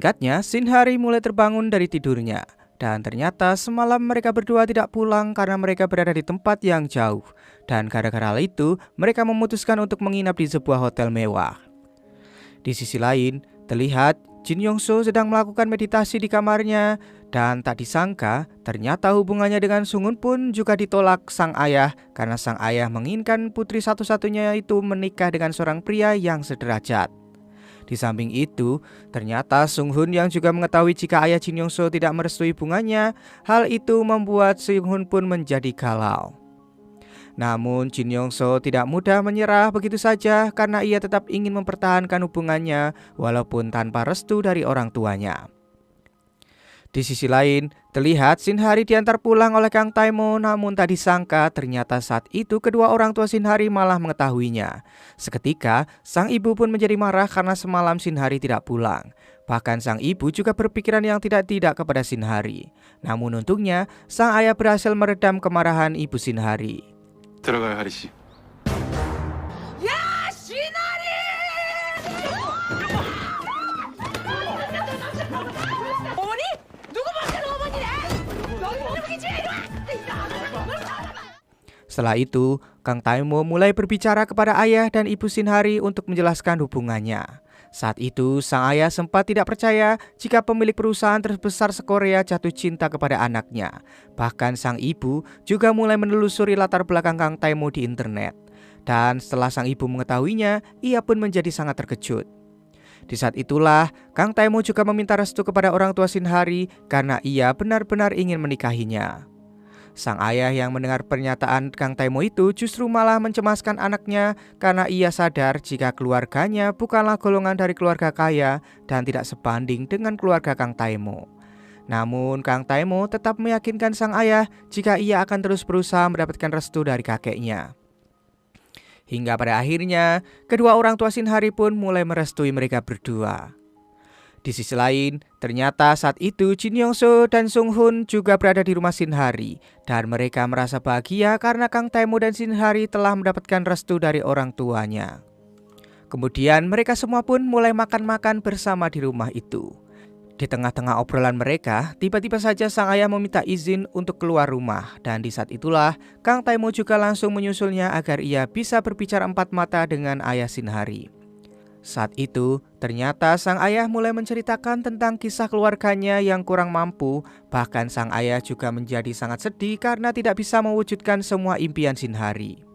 Singkatnya, Shinhari mulai terbangun dari tidurnya. Dan ternyata semalam mereka berdua tidak pulang karena mereka berada di tempat yang jauh. Dan gara-gara hal itu, mereka memutuskan untuk menginap di sebuah hotel mewah. Di sisi lain, terlihat Jin Yongso sedang melakukan meditasi di kamarnya. Dan tak disangka, ternyata hubungannya dengan Sungun pun juga ditolak sang ayah karena sang ayah menginginkan putri satu-satunya itu menikah dengan seorang pria yang sederajat. Di samping itu, ternyata Sunghun yang juga mengetahui jika ayah Jin Yongso tidak merestui hubungannya, hal itu membuat Sunghun pun menjadi galau. Namun Jin Yongso tidak mudah menyerah begitu saja karena ia tetap ingin mempertahankan hubungannya walaupun tanpa restu dari orang tuanya. Di sisi lain, terlihat Shinhari diantar pulang oleh Kang Taimo, namun tak disangka ternyata saat itu kedua orang tua Shinhari malah mengetahuinya. Seketika, sang ibu pun menjadi marah karena semalam Shinhari tidak pulang. Bahkan sang ibu juga berpikiran yang tidak-tidak kepada Shinhari. Namun untungnya, sang ayah berhasil meredam kemarahan ibu Shinhari. 들어가요, 하리 씨. Setelah itu, Kang Taimo mulai berbicara kepada ayah dan ibu Shinhari untuk menjelaskan hubungannya. Saat itu, sang ayah sempat tidak percaya jika pemilik perusahaan terbesar se-Korea jatuh cinta kepada anaknya. Bahkan sang ibu juga mulai menelusuri latar belakang Kang Taimo di internet. Dan setelah sang ibu mengetahuinya, ia pun menjadi sangat terkejut. Di saat itulah, Kang Taimo juga meminta restu kepada orang tua Shinhari karena ia benar-benar ingin menikahinya. Sang ayah yang mendengar pernyataan Kang Taimo itu justru malah mencemaskan anaknya karena ia sadar jika keluarganya bukanlah golongan dari keluarga kaya dan tidak sebanding dengan keluarga Kang Taimo. Namun Kang Taimo tetap meyakinkan sang ayah jika ia akan terus berusaha mendapatkan restu dari kakeknya. Hingga pada akhirnya, kedua orang tua Shinhari pun mulai merestui mereka berdua. Di sisi lain, ternyata saat itu Jin Yongso dan Sunghun juga berada di rumah Shinhari dan mereka merasa bahagia karena Kang Taimo dan Shinhari telah mendapatkan restu dari orang tuanya. Kemudian mereka semua pun mulai makan-makan bersama di rumah itu. Di tengah-tengah obrolan mereka, tiba-tiba saja sang ayah meminta izin untuk keluar rumah dan di saat itulah Kang Taimo juga langsung menyusulnya agar ia bisa berbicara empat mata dengan ayah Shinhari. Saat itu, ternyata sang ayah mulai menceritakan tentang kisah keluarganya yang kurang mampu. Bahkan sang ayah juga menjadi sangat sedih karena tidak bisa mewujudkan semua impian Shinhari.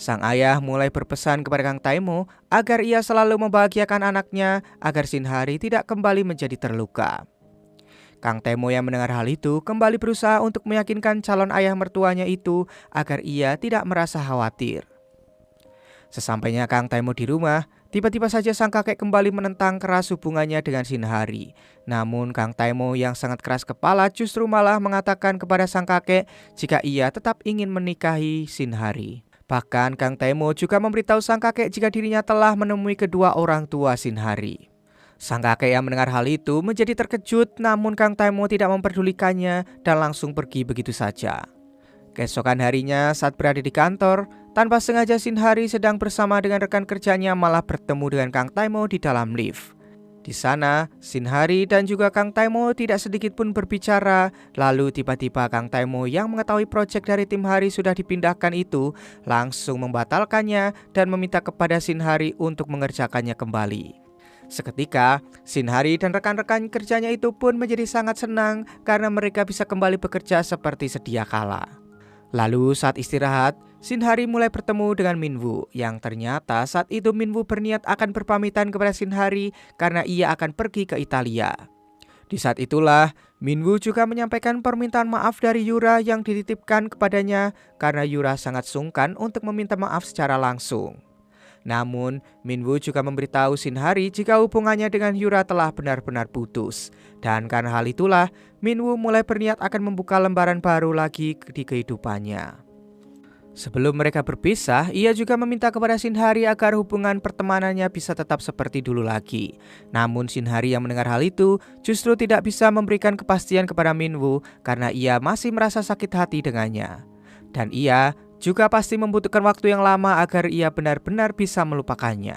Sang ayah mulai berpesan kepada Kang Taimo agar ia selalu membahagiakan anaknya agar Shinhari tidak kembali menjadi terluka. Kang Taimo yang mendengar hal itu kembali berusaha untuk meyakinkan calon ayah mertuanya itu agar ia tidak merasa khawatir. Sesampainya Kang Taimo di rumah, tiba-tiba saja sang kakek kembali menentang keras hubungannya dengan Shinhari. Namun Kang Taimo yang sangat keras kepala justru malah mengatakan kepada sang kakek jika ia tetap ingin menikahi Shinhari. Bahkan Kang Taimo juga memberitahu sang kakek jika dirinya telah menemui kedua orang tua Shinhari. Sang kakek yang mendengar hal itu menjadi terkejut, namun Kang Taimo tidak memperdulikannya dan langsung pergi begitu saja. Keesokan harinya saat berada di kantor, tanpa sengaja Shinhari sedang bersama dengan rekan kerjanya malah bertemu dengan Kang Taimo di dalam lift. Di sana, Shinhari dan juga Kang Taimo tidak sedikit pun berbicara. Lalu tiba-tiba Kang Taimo yang mengetahui proyek dari tim Hari sudah dipindahkan itu langsung membatalkannya dan meminta kepada Shinhari untuk mengerjakannya kembali. Seketika, Shinhari dan rekan-rekan kerjanya itu pun menjadi sangat senang karena mereka bisa kembali bekerja seperti sedia kala. Lalu saat istirahat, Shinhari mulai bertemu dengan Minwoo yang ternyata saat itu Minwoo berniat akan berpamitan kepada Shinhari karena ia akan pergi ke Italia. Di saat itulah, Minwoo juga menyampaikan permintaan maaf dari Yura yang dititipkan kepadanya karena Yura sangat sungkan untuk meminta maaf secara langsung. Namun, Minwoo juga memberitahu Shinhari jika hubungannya dengan Yura telah benar-benar putus. Dan karena hal itulah, Minwoo mulai berniat akan membuka lembaran baru lagi di kehidupannya. Sebelum mereka berpisah, ia juga meminta kepada Shinhari agar hubungan pertemanannya bisa tetap seperti dulu lagi. Namun Shinhari yang mendengar hal itu justru tidak bisa memberikan kepastian kepada Minwoo karena ia masih merasa sakit hati dengannya. Dan ia juga pasti membutuhkan waktu yang lama agar ia benar-benar bisa melupakannya.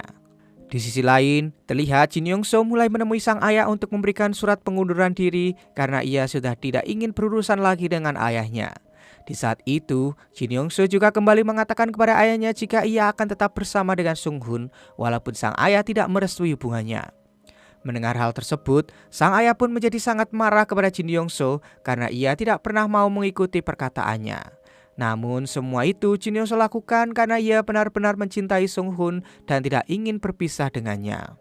Di sisi lain, terlihat Jin Yong-so mulai menemui sang ayah untuk memberikan surat pengunduran diri karena ia sudah tidak ingin berurusan lagi dengan ayahnya. Di saat itu, Jin Yong-so juga kembali mengatakan kepada ayahnya jika ia akan tetap bersama dengan Sung-hun walaupun sang ayah tidak merestui hubungannya. Mendengar hal tersebut, sang ayah pun menjadi sangat marah kepada Jin Yong-so karena ia tidak pernah mau mengikuti perkataannya. Namun semua itu Jin Yong-so lakukan karena ia benar-benar mencintai Sung-hun dan tidak ingin berpisah dengannya.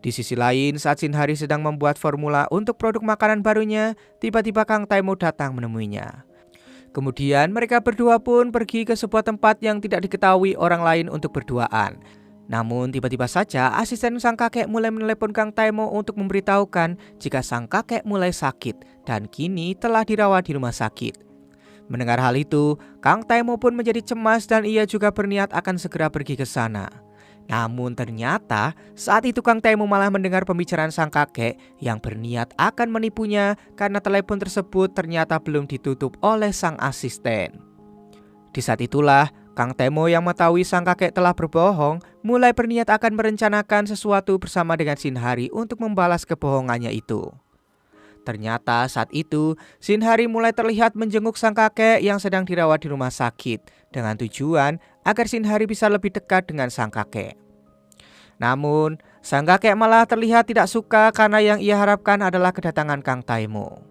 Di sisi lain, saat Shin Hari sedang membuat formula untuk produk makanan barunya, tiba-tiba Kang Tae-mo datang menemuinya. Kemudian mereka berdua pun pergi ke sebuah tempat yang tidak diketahui orang lain untuk berduaan. Namun tiba-tiba saja asisten sang kakek mulai menelepon Kang Tae-mo untuk memberitahukan jika sang kakek mulai sakit dan kini telah dirawat di rumah sakit. Mendengar hal itu, Kang Tae-mo pun menjadi cemas dan ia juga berniat akan segera pergi ke sana. Namun ternyata saat itu Kang Tae-mo malah mendengar pembicaraan sang kakek yang berniat akan menipunya karena telepon tersebut ternyata belum ditutup oleh sang asisten. Di saat itulah Kang Tae-mo yang mengetahui sang kakek telah berbohong mulai berniat akan merencanakan sesuatu bersama dengan Shin Hari untuk membalas kebohongannya itu. Ternyata saat itu Shin Hari mulai terlihat menjenguk sang kakek yang sedang dirawat di rumah sakit dengan tujuan agar Shin Hari bisa lebih dekat dengan sang kakek. Namun sang kakek malah terlihat tidak suka karena yang ia harapkan adalah kedatangan Kang Tae-mo.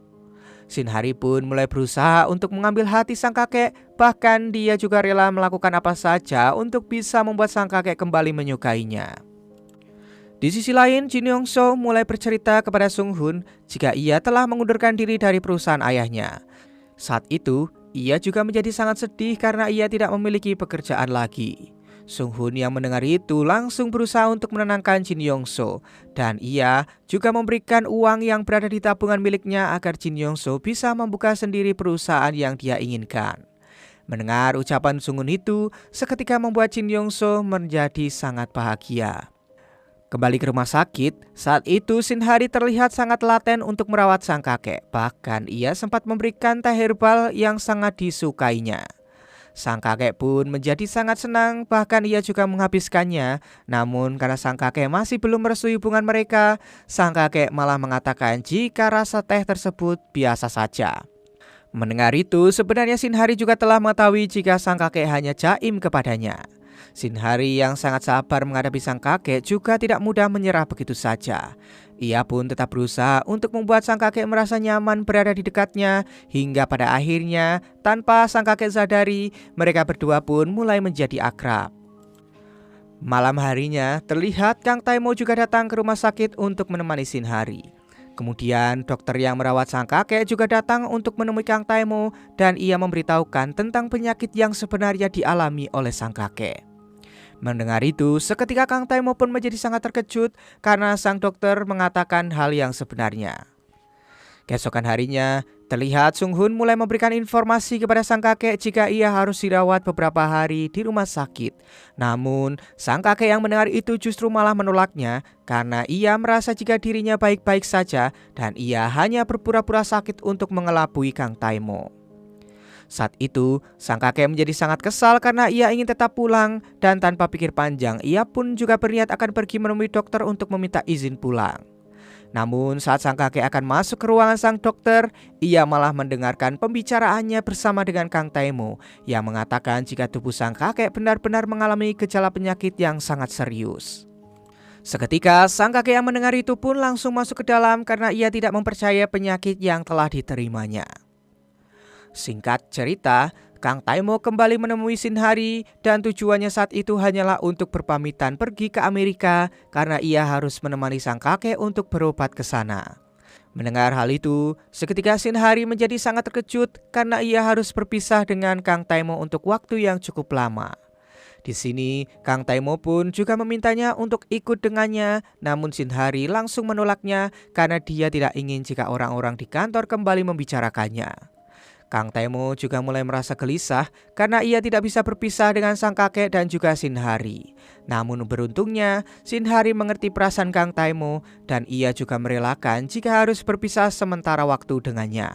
Shin Hari pun mulai berusaha untuk mengambil hati sang kakek, bahkan dia juga rela melakukan apa saja untuk bisa membuat sang kakek kembali menyukainya. Di sisi lain, Jin Yong-so mulai bercerita kepada Sung-hun jika ia telah mengundurkan diri dari perusahaan ayahnya. Saat itu, ia juga menjadi sangat sedih karena ia tidak memiliki pekerjaan lagi. Sung-hun yang mendengar itu langsung berusaha untuk menenangkan Jin Yong-so dan ia juga memberikan uang yang berada di tabungan miliknya agar Jin Yong-so bisa membuka sendiri perusahaan yang dia inginkan. Mendengar ucapan Sung-hun itu, seketika membuat Jin Yong-so menjadi sangat bahagia. Kembali ke rumah sakit, saat itu Shin Hari terlihat sangat laten untuk merawat sang kakek. Bahkan ia sempat memberikan teh herbal yang sangat disukainya. Sang kakek pun menjadi sangat senang, bahkan ia juga menghabiskannya. Namun karena sang kakek masih belum merestui hubungan mereka, sang kakek malah mengatakan jika rasa teh tersebut biasa saja. Mendengar itu, sebenarnya Shin Hari juga telah mengetahui jika sang kakek hanya jaim kepadanya. Shin Hari yang sangat sabar menghadapi sang kakek juga tidak mudah menyerah begitu saja. Ia pun tetap berusaha untuk membuat sang kakek merasa nyaman berada di dekatnya hingga pada akhirnya tanpa sang kakek sadari mereka berdua pun mulai menjadi akrab. Malam harinya terlihat Kang Tae-mo juga datang ke rumah sakit untuk menemani Shin Hari. Kemudian dokter yang merawat sang kakek juga datang untuk menemui Kang Tae-mo dan ia memberitahukan tentang penyakit yang sebenarnya dialami oleh sang kakek. Mendengar itu, seketika Kang Tae-mo pun menjadi sangat terkejut karena sang dokter mengatakan hal yang sebenarnya. Keesokan harinya, terlihat Sung-hun mulai memberikan informasi kepada sang kakek jika ia harus dirawat beberapa hari di rumah sakit. Namun, sang kakek yang mendengar itu justru malah menolaknya karena ia merasa jika dirinya baik-baik saja dan ia hanya berpura-pura sakit untuk mengelabui Kang Tae-mo. Saat itu, sang kakek menjadi sangat kesal karena ia ingin tetap pulang dan tanpa pikir panjang, ia pun juga berniat akan pergi menemui dokter untuk meminta izin pulang. Namun saat sang kakek akan masuk ke ruangan sang dokter, ia malah mendengarkan pembicaraannya bersama dengan Kang Tae-mo yang mengatakan jika tubuh sang kakek benar-benar mengalami gejala penyakit yang sangat serius. Seketika sang kakek yang mendengar itu pun langsung masuk ke dalam karena ia tidak mempercayai penyakit yang telah diterimanya. Singkat cerita, Kang Tae-mo kembali menemui Shin Hari dan tujuannya saat itu hanyalah untuk berpamitan pergi ke Amerika karena ia harus menemani sang kakek untuk berobat ke sana. Mendengar hal itu, seketika Shin Hari menjadi sangat terkejut karena ia harus berpisah dengan Kang Tae-mo untuk waktu yang cukup lama. Di sini, Kang Tae-mo pun juga memintanya untuk ikut dengannya, namun Shin Hari langsung menolaknya karena dia tidak ingin jika orang-orang di kantor kembali membicarakannya. Kang Tae-mo juga mulai merasa gelisah karena ia tidak bisa berpisah dengan sang kakek dan juga Shin Hari. Namun beruntungnya, Shin Hari mengerti perasaan Kang Tae-mo dan ia juga merelakan jika harus berpisah sementara waktu dengannya.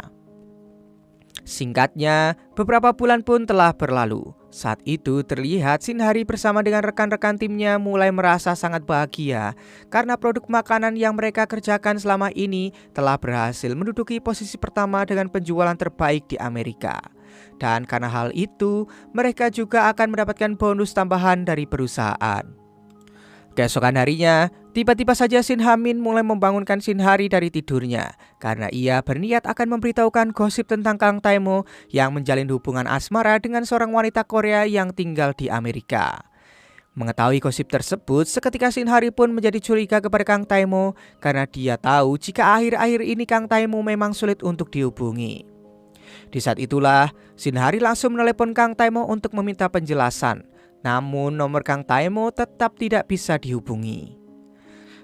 Singkatnya, beberapa bulan pun telah berlalu. Saat itu terlihat Shinhari bersama dengan rekan-rekan timnya mulai merasa sangat bahagia karena produk makanan yang mereka kerjakan selama ini telah berhasil menduduki posisi pertama dengan penjualan terbaik di Amerika. Dan karena hal itu, mereka juga akan mendapatkan bonus tambahan dari perusahaan. Keesokan harinya, tiba-tiba saja Shin Ha-min mulai membangunkan Shinhari dari tidurnya karena ia berniat akan memberitahukan gosip tentang Kang Tae-mo yang menjalin hubungan asmara dengan seorang wanita Korea yang tinggal di Amerika. Mengetahui gosip tersebut, seketika Shinhari pun menjadi curiga kepada Kang Tae-mo karena dia tahu jika akhir-akhir ini Kang Tae-mo memang sulit untuk dihubungi. Di saat itulah, Shinhari langsung menelepon Kang Tae-mo untuk meminta penjelasan. Namun nomor Kang Tae-mo tetap tidak bisa dihubungi.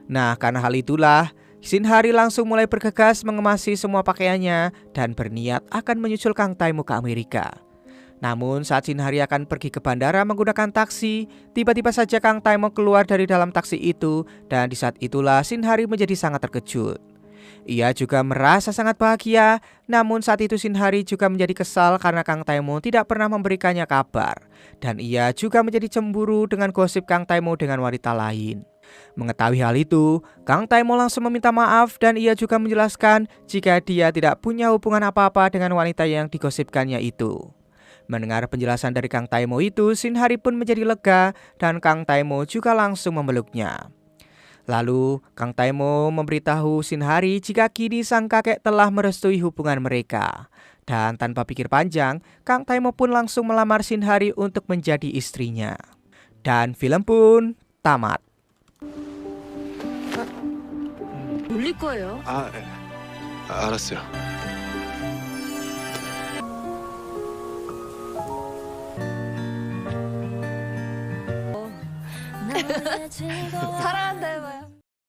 Nah, karena hal itulah, Shinhari langsung mulai bergegas mengemasi semua pakaiannya dan berniat akan menyusul Kang Tae-mo ke Amerika. Namun saat Shinhari akan pergi ke bandara menggunakan taksi, tiba-tiba saja Kang Tae-mo keluar dari dalam taksi itu dan di saat itulah Shinhari menjadi sangat terkejut. Ia juga merasa sangat bahagia, namun saat itu Shinhari juga menjadi kesal karena Kang Tae-mo tidak pernah memberikannya kabar. Dan ia juga menjadi cemburu dengan gosip Kang Tae-mo dengan wanita lain. Mengetahui hal itu, Kang Tae-mo langsung meminta maaf dan ia juga menjelaskan jika dia tidak punya hubungan apa-apa dengan wanita yang digosipkannya itu. Mendengar penjelasan dari Kang Tae-mo itu, Shinhari pun menjadi lega dan Kang Tae-mo juga langsung memeluknya. Lalu, Kang Tae-mo memberitahu Shinhari jika kini sang kakek telah merestui hubungan mereka. Dan tanpa pikir panjang, Kang Tae-mo pun langsung melamar Shinhari untuk menjadi istrinya. Dan film pun tamat. 놀릴 거예요. 예. 알았어요. 사랑한다요.